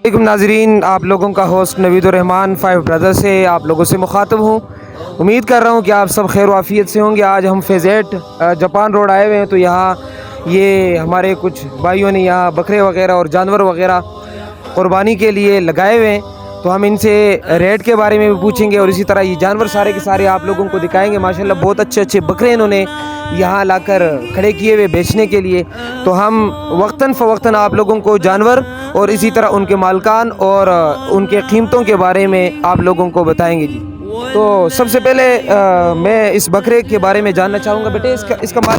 वालेकुम नाजरीन, आप लोगों का होस्ट नवीद रहमान 5 ब्रदर से आप लोगों से मुखातब हूँ। उम्मीद कर रहा हूँ कि आप सब खैर वाफियत से होंगे। आज हम फेज़ 8 जापान रोड आए हुए हैं, तो यहाँ ये हमारे कुछ भाइयों ने यहाँ बकरे वगैरह और जानवर वगैरह क़ुरबानी के लिए लगाए हुए हैं, तो हम इनसे रेट के बारे में भी पूछेंगे और इसी तरह ये जानवर सारे के सारे आप लोगों को दिखाएंगे। माशाल्लाह बहुत अच्छे अच्छे बकरे इन्होंने यहाँ लाकर खड़े किए हुए बेचने के लिए, तो हम वक्तन फ़वक्तन आप लोगों को जानवर और इसी तरह उनके मालकान और उनके कीमतों के बारे में आप लोगों को बताएंगे जी। तो सबसे पहले मैं इस बकरे के बारे में जानना चाहूँगा। बेटे इसका माल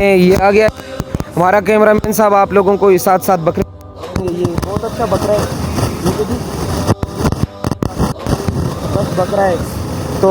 ये आ गया हमारा कैमरामैन साहब, आप लोगों को साथ साथ बकरे, ये बहुत अच्छा बकरा है, ये भी बस बकरा है। तो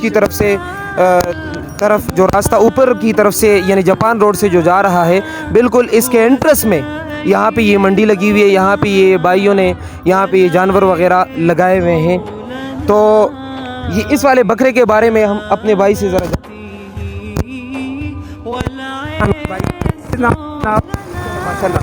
की तरफ जो रास्ता ऊपर की तरफ से यानी जापान रोड से जो जा रहा है, बिल्कुल इसके एंट्रेंस में यहाँ पे ये मंडी लगी हुई है। यहाँ पे ये भाइयों ने यहाँ पे ये जानवर वगैरह लगाए हुए हैं। तो ये इस वाले बकरे के बारे में हम अपने भाई से ज़रा माशाल्लाह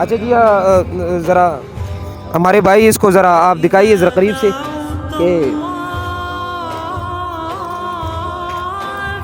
अच्छा जी, ज़रा हमारे भाई इसको ज़रा आप दिखाइए ज़रा करीब से कि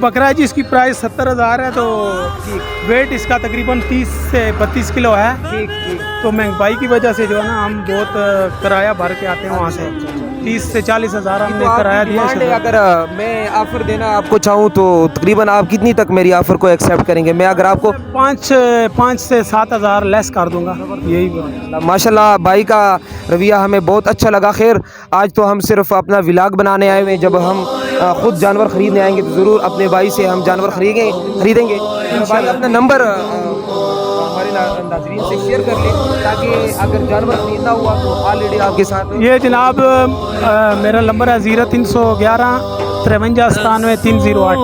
बकरा है जी, इसकी प्राइस 70,000 है। तो वेट इसका तकरीबन 30 से 32 किलो है। तो महंगाई की वजह से जो है ना, हम बहुत किराया भर के आते हैं वहाँ से। 30 से 40,000 हमने किराया दिया डिमांड है। है। अगर मैं ऑफ़र देना आपको चाहूँ तो तकरीबन आप कितनी तक मेरी ऑफ़र को एक्सेप्ट करेंगे? मैं अगर आपको 5 से 7,000 लेस कर दूंगा, यही बात। माशाल्लाह भाई का रवैया हमें बहुत अच्छा लगा। खैर आज तो हम सिर्फ अपना व्लॉग बनाने आए हुए हैं, जब हम ख़ुद जानवर ख़रीदने आएंगे तो ज़रूर अपने भाई से हम जानवर खरीदेंगे। भाई अपना नंबर हमारे नाज़रीन से शेयर कर लें, ताकि अगर जानवर खरीदना हुआ तो ऑलरेडी आपके साथ ये जनाब मेरा नंबर है 0311 53 308।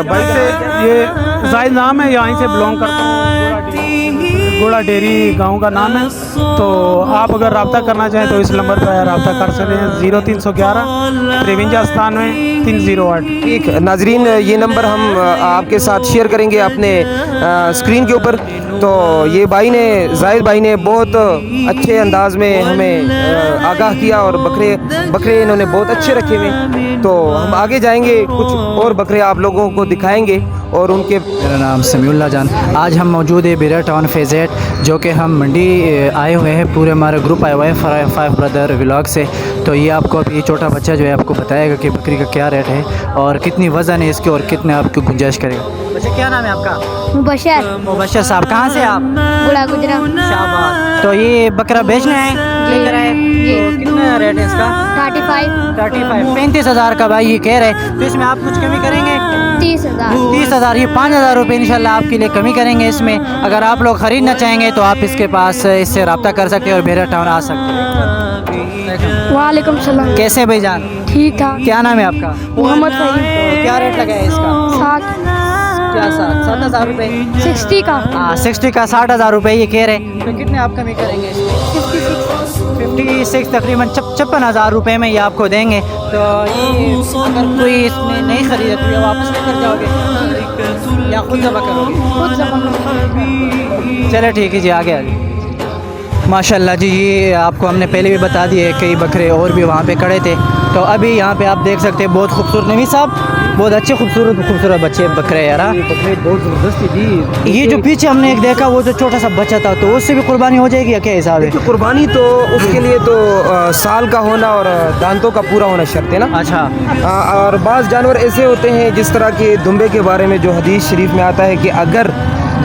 भाई से ये जाहिद नाम है, यहाँ से बिलोंग करता हूँ। गोड़ा डेरी गांव का नाम है। तो आप अगर रब्ता करना चाहें तो इस नंबर पर रब्ता कर सकते हैं, 0311 53 308। ठीक नाजरीन, ये नंबर हम आपके साथ शेयर करेंगे अपने स्क्रीन के ऊपर। तो ये भाई ने, जाहिद भाई ने बहुत अच्छे अंदाज में हमें आगाह किया और बकरे इन्होंने बहुत अच्छे रखे हुए। तो हम आगे जाएंगे, कुछ और बकरे आप लोगों को दिखाएंगे और उनके। मेरा नाम समीउल्लाह जान। आज हम मौजूद है बिरा टाउन फेज़ 8, जो कि हम मंडी आए हुए हैं। पूरे हमारा ग्रुप आया हुआ है 5 ब्रदर व्लॉग से। तो ये आपको अभी छोटा बच्चा जो है आपको बताएगा कि बकरी का क्या रेट है और कितनी वज़न है इसकी और कितने आपको गुंजाइश करेगा। बच्चा क्या नाम है आपका? मुबशर साहब। कहाँ से आप? गुड़ा गुजरा शाबाश। तो ये बकरा बेचना है, लेकर आए। तो कितना रेट है इसका? 35,000 का भाई ये कह रहे हैं। तो इसमें आप कुछ कमी करेंगे? 30,000। ये 5,000 रुपये इंशाल्लाह आपके लिए कमी करेंगे इसमें। अगर आप लोग ख़रीदना चाहेंगे तो आप इसके पास इससे रब्ता कर सकते हैं और बेरा टाउन आ सकते हैं। वालेकुम सलाम। कैसे भाई जान? ठीक ठाक। क्या नाम है आपका? मोहम्मद फहीम। तो क्या रेट लगा है इसका? 7,000 रुपये। 60 का। हाँ 60 का 60,000 रुपये ये कह रहे हैं। तो कितने आप कमी करेंगे इसमें? 56 तकरीबन 56,000 रुपये में ये आपको देंगे। तो ये अगर कोई इसमें नहीं खरीदे तो ये वापस लेकर जाओगे या खुद जमा करोगे? चलो ठीक है जी, आगे माशाल्लाह जी। ये आपको हमने पहले भी बता दिए, कई बकरे और भी वहाँ पे खड़े थे। तो अभी यहाँ पे आप देख सकते हैं बहुत खूबसूरत, नवी साहब बहुत अच्छे खूबसूरत बच्चे बकरे यार। बकरे बहुत ज़बरदस्त जी। ये जो पीछे हमने एक देखा वो जो छोटा सा बच्चा था, तो उससे भी कुर्बानी हो जाएगी या क्या हिसाब है? कुर्बानी तो उसके लिए तो साल का होना और दांतों का पूरा होना शर्त है ना। अच्छा। और बाज़ जानवर ऐसे होते हैं जिस तरह के दुम्बे के बारे में जो हदीस शरीफ में आता है कि अगर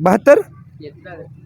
72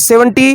70